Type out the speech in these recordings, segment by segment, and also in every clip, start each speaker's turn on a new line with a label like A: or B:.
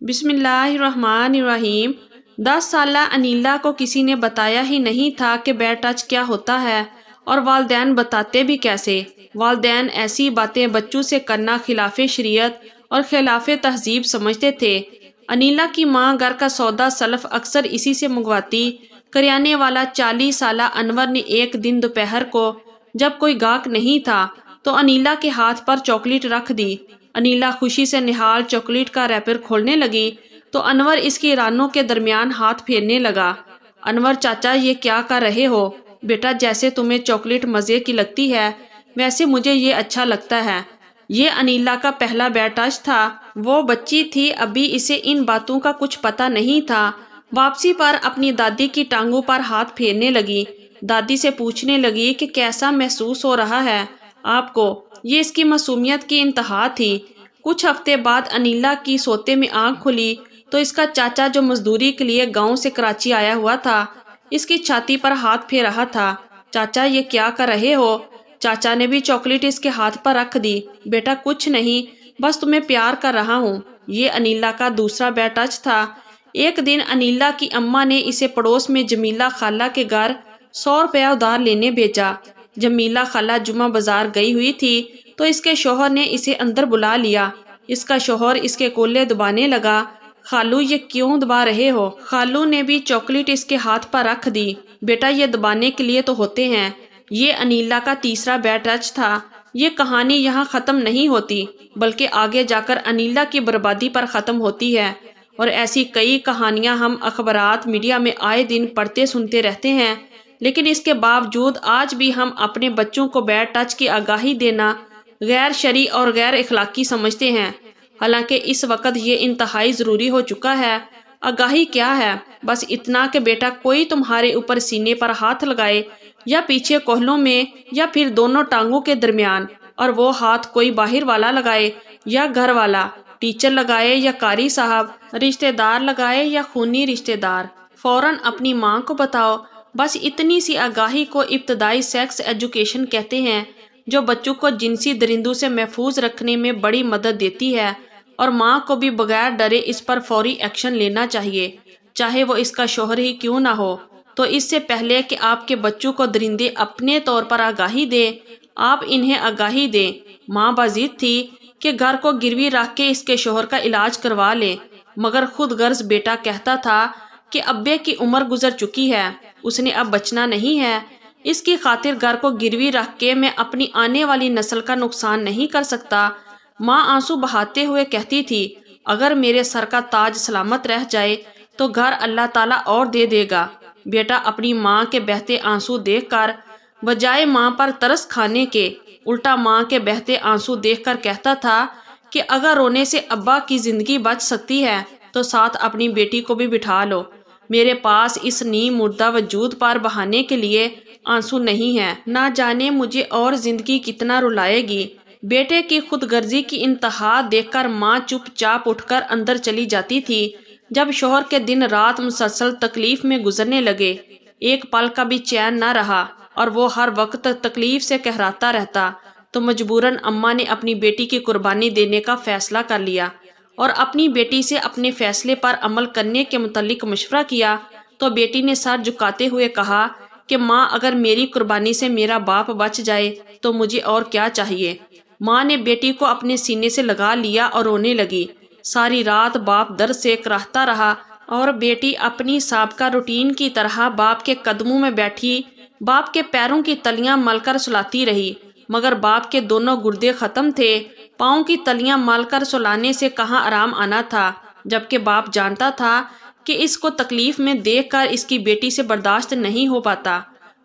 A: بسم اللہ الرحمن الرحیم۔ 10 سالہ انیلا کو کسی نے بتایا ہی نہیں تھا کہ بیئر ٹچ کیا ہوتا ہے، اور والدین بتاتے بھی کیسے۔ والدین ایسی باتیں بچوں سے کرنا خلاف شریعت اور خلاف تہذیب سمجھتے تھے۔ انیلا کی ماں گھر کا سودا سلف اکثر اسی سے منگواتی۔ کریانے والا 40 سالہ انور نے ایک دن دوپہر کو جب کوئی گاہک نہیں تھا تو انیلا کے ہاتھ پر چاکلیٹ رکھ دی۔ انیلا خوشی سے نہال چاکلیٹ کا ریپر کھولنے لگی تو انور اس کی رانوں کے درمیان ہاتھ پھیرنے لگا۔ انور چاچا یہ کیا کر رہے ہو؟ بیٹا جیسے تمہیں چاکلیٹ مزے کی لگتی ہے ویسے مجھے یہ اچھا لگتا ہے۔ یہ انیلا کا پہلا بیئر ٹچ تھا۔ وہ بچی تھی، ابھی اسے ان باتوں کا کچھ پتہ نہیں تھا۔ واپسی پر اپنی دادی کی ٹانگوں پر ہاتھ پھیرنے لگی۔ دادی سے پوچھنے لگی کہ کیسا محسوس ہو رہا ہے آپ کو؟ یہ اس کی معصومیت کی انتہا تھی۔ کچھ ہفتے بعد انیلا کی سوتے میں آنکھ کھلی تو اس کا چاچا جو مزدوری کے لیے گاؤں سے کراچی آیا ہوا تھا اس کی چھاتی پر ہاتھ پھیر رہا تھا۔ چاچا یہ کیا کر رہے ہو؟ چاچا نے بھی چاکلیٹ اس کے ہاتھ پر رکھ دی۔ بیٹا کچھ نہیں، بس تمہیں پیار کر رہا ہوں۔ یہ انیلا کا دوسرا بیئر ٹچ تھا۔ ایک دن انیلا کی اماں نے اسے پڑوس میں جمیلہ خالہ کے گھر 100 روپیہ ادھار لینے بھیجا۔ جمیلہ خالہ جمعہ بازار گئی ہوئی تھی تو اس کے شوہر نے اسے اندر بلا لیا۔ اس کا شوہر اس کے کولے دبانے لگا۔ خالو یہ کیوں دبا رہے ہو؟ خالو نے بھی چاکلیٹ اس کے ہاتھ پر رکھ دی۔ بیٹا یہ دبانے کے لیے تو ہوتے ہیں۔ یہ انیلا کا تیسرا بیئر ٹچ تھا۔ یہ کہانی یہاں ختم نہیں ہوتی بلکہ آگے جا کر انیلا کی بربادی پر ختم ہوتی ہے، اور ایسی کئی کہانیاں ہم اخبارات میڈیا میں آئے دن پڑھتے سنتے رہتے ہیں۔ لیکن اس کے باوجود آج بھی ہم اپنے بچوں کو بیئر ٹچ کی آگاہی دینا غیر شرعی اور غیر اخلاقی سمجھتے ہیں، حالانکہ اس وقت یہ انتہائی ضروری ہو چکا ہے۔ آگاہی کیا ہے؟ بس اتنا کہ بیٹا کوئی تمہارے اوپر سینے پر ہاتھ لگائے یا پیچھے کوہلوں میں یا پھر دونوں ٹانگوں کے درمیان، اور وہ ہاتھ کوئی باہر والا لگائے یا گھر والا، ٹیچر لگائے یا قاری صاحب، رشتہ دار لگائے یا خونی رشتہ دار، فوراً اپنی ماں کو بتاؤ۔ بس اتنی سی آگاہی کو ابتدائی سیکس ایجوکیشن کہتے ہیں، جو بچوں کو جنسی درندوں سے محفوظ رکھنے میں بڑی مدد دیتی ہے، اور ماں کو بھی بغیر ڈرے اس پر فوری ایکشن لینا چاہیے، چاہے وہ اس کا شوہر ہی کیوں نہ ہو۔ تو اس سے پہلے کہ آپ کے بچوں کو درندے اپنے طور پر آگاہی دیں، آپ انہیں آگاہی دیں۔ ماں باضد تھی کہ گھر کو گروی رکھ کے اس کے شوہر کا علاج کروا لے، مگر خود غرض بیٹا کہتا تھا کہ ابے کی عمر گزر چکی ہے، اس نے اب بچنا نہیں ہے، اس کی خاطر گھر کو گروی رکھ کے میں اپنی آنے والی نسل کا نقصان نہیں کر سکتا۔ ماں آنسو بہاتے ہوئے کہتی تھی، اگر میرے سر کا تاج سلامت رہ جائے تو گھر اللہ تعالیٰ اور دے دے گا۔ بیٹا اپنی ماں کے بہتے آنسو دیکھ کر بجائے ماں پر ترس کھانے کے الٹا ماں کے بہتے آنسو دیکھ کر کہتا تھا کہ اگر رونے سے ابا کی زندگی بچ سکتی ہے تو ساتھ اپنی بیٹی کو بھی بٹھا لو۔ میرے پاس اس نیم مردہ وجود پر بہانے کے لیے آنسو نہیں ہے، نہ جانے مجھے اور زندگی کتنا رلائے گی۔ بیٹے کی خود غرضی کی انتہا دیکھ کر ماں چپ چاپ اٹھ کر اندر چلی جاتی تھی۔ جب شوہر کے دن رات مسلسل تکلیف میں گزرنے لگے، ایک پل کا بھی چین نہ رہا اور وہ ہر وقت تکلیف سے قہراتا رہتا، تو مجبوراً اماں نے اپنی بیٹی کی قربانی دینے کا فیصلہ کر لیا اور اپنی بیٹی سے اپنے فیصلے پر عمل کرنے کے متعلق مشورہ کیا۔ تو بیٹی نے سر جھکاتے ہوئے کہا کہ ماں اگر میری قربانی سے میرا باپ بچ جائے تو مجھے اور کیا چاہیے۔ ماں نے بیٹی کو اپنے سینے سے لگا لیا اور رونے لگی۔ ساری رات باپ درد سے کراہتا رہا اور بیٹی اپنی سابقہ روٹین کی طرح باپ کے قدموں میں بیٹھی باپ کے پیروں کی تلیاں مل کر سلاتی رہی، مگر باپ کے دونوں گردے ختم تھے۔ پاؤں کی تلیاں مل کر سلانے سے کہاں آرام آنا تھا، جبکہ باپ جانتا تھا کہ اس کو تکلیف میں دیکھ کر اس کی بیٹی سے برداشت نہیں ہو پاتا۔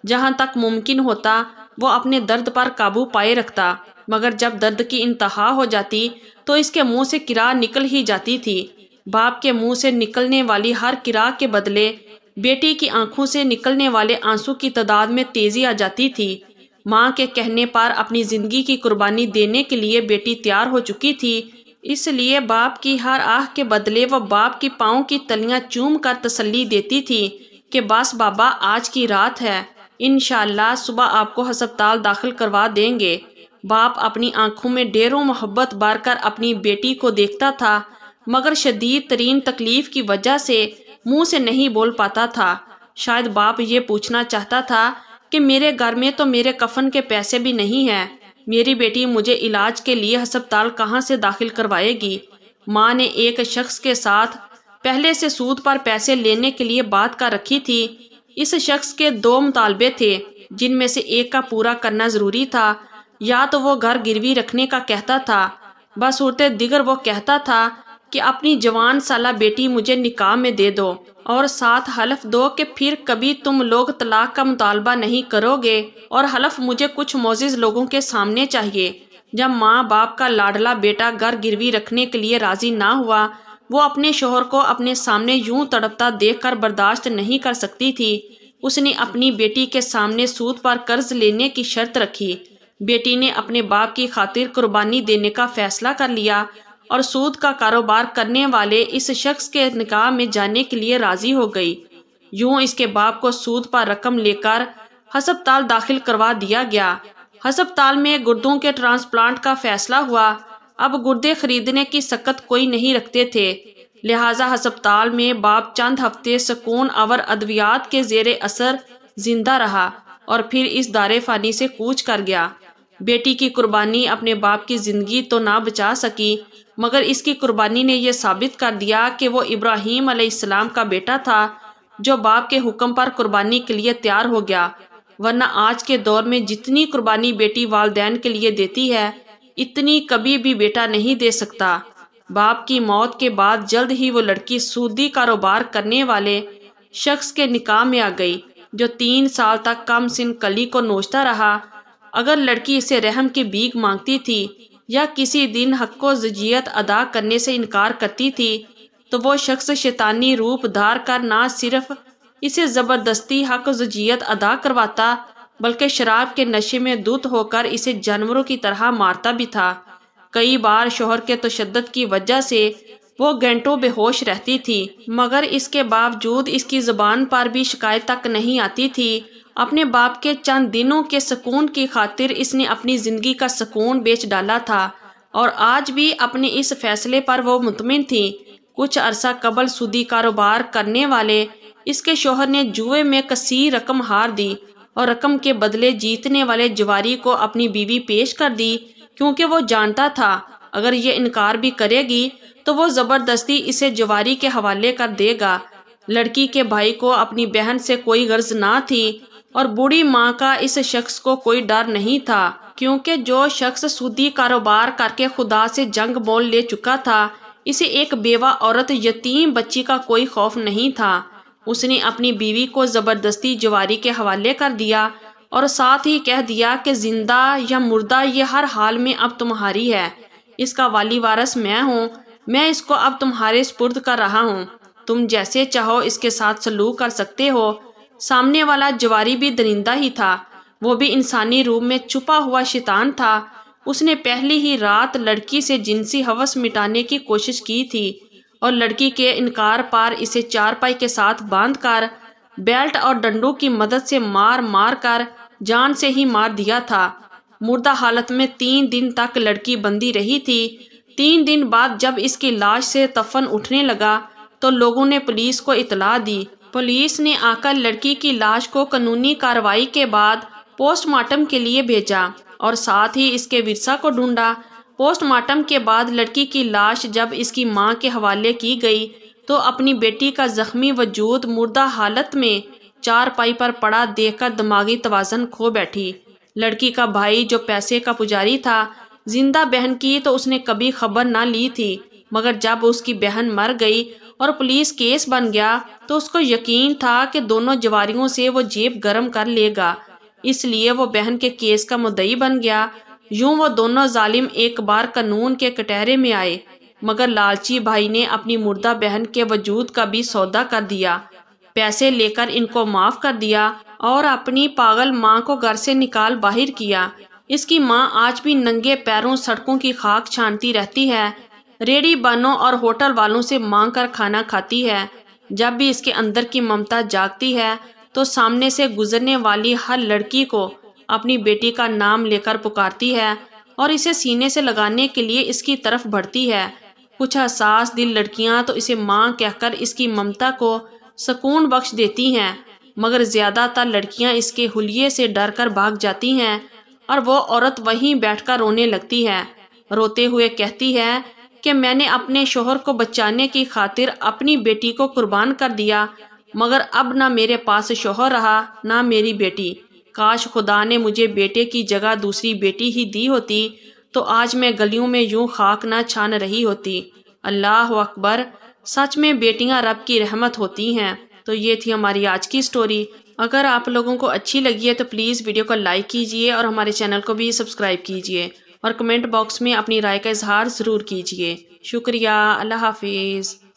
A: جہاں تک ممکن ہوتا وہ اپنے درد پر قابو پائے رکھتا، مگر جب درد کی انتہا ہو جاتی تو اس کے منہ سے کرا نکل ہی جاتی تھی۔ باپ کے منہ سے نکلنے والی ہر کرا کے بدلے بیٹی کی آنکھوں سے نکلنے والے آنسو کی تعداد میں تیزی آ جاتی تھی۔ ماں کے کہنے پر اپنی زندگی کی قربانی دینے کے لیے بیٹی تیار ہو چکی تھی، اس لیے باپ کی ہر آہ کے بدلے وہ باپ کی پاؤں کی تلیاں چوم کر تسلی دیتی تھی کہ بس بابا آج کی رات ہے، انشاءاللہ صبح آپ کو ہسپتال داخل کروا دیں گے۔ باپ اپنی آنکھوں میں ڈھیروں محبت بھر کر اپنی بیٹی کو دیکھتا تھا، مگر شدید ترین تکلیف کی وجہ سے منہ سے نہیں بول پاتا تھا۔ شاید باپ یہ پوچھنا چاہتا تھا کہ میرے گھر میں تو میرے کفن کے پیسے بھی نہیں ہیں، میری بیٹی مجھے علاج کے لیے ہسپتال کہاں سے داخل کروائے گی؟ ماں نے ایک شخص کے ساتھ پہلے سے سود پر پیسے لینے کے لیے بات کر رکھی تھی۔ اس شخص کے 2 مطالبے تھے، جن میں سے ایک کا پورا کرنا ضروری تھا۔ یا تو وہ گھر گروی رکھنے کا کہتا تھا، بصورت دیگر وہ کہتا تھا کہ اپنی جوان سالہ بیٹی مجھے نکاح میں دے دو، اور ساتھ حلف دو کہ پھر کبھی تم لوگ طلاق کا مطالبہ نہیں کرو گے، اور حلف مجھے کچھ معزز لوگوں کے سامنے چاہیے۔ جب ماں باپ کا لاڈلا بیٹا گھر گروی رکھنے کے لیے راضی نہ ہوا، وہ اپنے شوہر کو اپنے سامنے یوں تڑپتا دیکھ کر برداشت نہیں کر سکتی تھی۔ اس نے اپنی بیٹی کے سامنے سود پر قرض لینے کی شرط رکھی۔ بیٹی نے اپنے باپ کی خاطر قربانی دینے کا فیصلہ کر لیا اور سود کا کاروبار کرنے والے اس شخص کے نکاح میں جانے کے لیے راضی ہو گئی۔ یوں اس کے باپ کو سود پر رقم لے کر ہسپتال داخل کروا دیا گیا۔ ہسپتال میں گردوں کے ٹرانسپلانٹ کا فیصلہ ہوا۔ اب گردے خریدنے کی سکت کوئی نہیں رکھتے تھے، لہٰذا ہسپتال میں باپ چند ہفتے سکون آور ادویات کے زیر اثر زندہ رہا اور پھر اس دار فانی سے کوچ کر گیا۔ بیٹی کی قربانی اپنے باپ کی زندگی تو نہ بچا سکی، مگر اس کی قربانی نے یہ ثابت کر دیا کہ وہ ابراہیم علیہ السلام کا بیٹا تھا جو باپ کے حکم پر قربانی کے لیے تیار ہو گیا، ورنہ آج کے دور میں جتنی قربانی بیٹی والدین کے لیے دیتی ہے اتنی کبھی بھی بیٹا نہیں دے سکتا۔ باپ کی موت کے بعد جلد ہی وہ لڑکی سودی کاروبار کرنے والے شخص کے نکاح میں آ گئی جو 3 سال تک کم سن کلی کو نوچتا رہا۔ اگر لڑکی اسے رحم کی بھیک مانگتی تھی یا کسی دن حق و زجیت ادا کرنے سے انکار کرتی تھی تو وہ شخص شیطانی روپ دھار کر نہ صرف اسے زبردستی حق و زجیت ادا کرواتا بلکہ شراب کے نشے میں دھت ہو کر اسے جانوروں کی طرح مارتا بھی تھا۔ کئی بار شوہر کے تشدد کی وجہ سے وہ گھنٹوں بے ہوش رہتی تھی، مگر اس کے باوجود اس کی زبان پر بھی شکایت تک نہیں آتی تھی۔ اپنے باپ کے چند دنوں کے سکون کی خاطر اس نے اپنی زندگی کا سکون بیچ ڈالا تھا، اور آج بھی اپنے اس فیصلے پر وہ مطمئن تھی۔ کچھ عرصہ قبل سودی کاروبار کرنے والے اس کے شوہر نے جوئے میں کثیر رقم ہار دی اور رقم کے بدلے جیتنے والے جواری کو اپنی بیوی پیش کر دی، کیونکہ وہ جانتا تھا اگر یہ انکار بھی کرے گی تو وہ زبردستی اسے جواری کے حوالے کر دے گا۔ لڑکی کے بھائی کو اپنی بہن سے کوئی غرض نہ تھی اور بوڑھی ماں کا اس شخص کو کوئی ڈر نہیں تھا، کیونکہ جو شخص سودی کاروبار کر کے خدا سے جنگ مول لے چکا تھا، اسے ایک بیوہ عورت یتیم بچی کا کوئی خوف نہیں تھا۔ اس نے اپنی بیوی کو زبردستی جواری کے حوالے کر دیا اور ساتھ ہی کہہ دیا کہ زندہ یا مردہ یہ ہر حال میں اب تمہاری ہے، اس کا والی وارث میں ہوں، میں اس کو اب تمہارے سپرد کر رہا ہوں، تم جیسے چاہو اس کے ساتھ سلوک کر سکتے ہو۔ سامنے والا جواری بھی درندہ ہی تھا، وہ بھی انسانی روپ میں چھپا ہوا شیطان تھا۔ اس نے پہلی ہی رات لڑکی سے جنسی ہوس مٹانے کی کوشش کی تھی اور لڑکی کے انکار پر اسے چارپائی کے ساتھ باندھ کر بیلٹ اور ڈنڈوں کی مدد سے مار مار کر جان سے ہی مار دیا تھا۔ مردہ حالت میں 3 دن تک لڑکی بندی رہی تھی۔ 3 دن بعد جب اس کی لاش سے تفن اٹھنے لگا تو لوگوں نے پولیس کو اطلاع دی۔ پولیس نے آ کر لڑکی کی لاش کو قانونی کارروائی کے بعد پوسٹ مارٹم کے لیے بھیجا اور ساتھ ہی اس کے ورثاء کو ڈھونڈا۔ پوسٹ مارٹم کے بعد لڑکی کی لاش جب اس کی ماں کے حوالے کی گئی تو اپنی بیٹی کا زخمی وجود مردہ حالت میں چارپائی پر پڑا دیکھ کر دماغی توازن کھو بیٹھی۔ لڑکی کا بھائی جو پیسے کا پجاری تھا، زندہ بہن کی تو اس نے کبھی خبر نہ لی تھی، مگر جب اس کی بہن مر گئی اور پولیس کیس بن گیا تو اس کو یقین تھا کہ دونوں جواریوں سے وہ جیب گرم کر لے گا، اس لیے وہ بہن کے کیس کا مدعی بن گیا۔ یوں وہ دونوں ظالم ایک بار قانون کے کٹہرے میں آئے، مگر لالچی بھائی نے اپنی مردہ بہن کے وجود کا بھی سودا کر دیا، پیسے لے کر ان کو معاف کر دیا اور اپنی پاگل ماں کو گھر سے نکال باہر کیا۔ اس کی ماں آج بھی ننگے پیروں سڑکوں کی خاک چھانتی رہتی ہے، ریڑھی بانوں اور ہوٹل والوں سے مانگ کر کھانا کھاتی ہے۔ جب بھی اس کے اندر کی ممتا جاگتی ہے تو سامنے سے گزرنے والی ہر لڑکی کو اپنی بیٹی کا نام لے کر پکارتی ہے اور اسے سینے سے لگانے کے لیے اس کی طرف بڑھتی ہے۔ کچھ حساس دل لڑکیاں تو اسے ماں کہہ کر اس کی ممتا کو سکون بخش دیتی ہیں، مگر زیادہ تر لڑکیاں اس کے حلیے سے ڈر کر بھاگ جاتی ہیں اور وہ عورت وہیں بیٹھ کر رونے لگتی ہے، روتے ہوئے کہتی ہے کہ میں نے اپنے شوہر کو بچانے کی خاطر اپنی بیٹی کو قربان کر دیا، مگر اب نہ میرے پاس شوہر رہا نہ میری بیٹی۔ کاش خدا نے مجھے بیٹے کی جگہ دوسری بیٹی ہی دی ہوتی تو آج میں گلیوں میں یوں خاک نہ چھان رہی ہوتی۔ اللہ اکبر، سچ میں بیٹیاں رب کی رحمت ہوتی ہیں۔ تو یہ تھی ہماری آج کی سٹوری۔ اگر آپ لوگوں کو اچھی لگی ہے تو پلیز ویڈیو کو لائک کیجئے اور ہمارے چینل کو بھی سبسکرائب کیجئے اور کمنٹ باکس میں اپنی رائے کا اظہار ضرور کیجئے۔ شکریہ، اللہ حافظ۔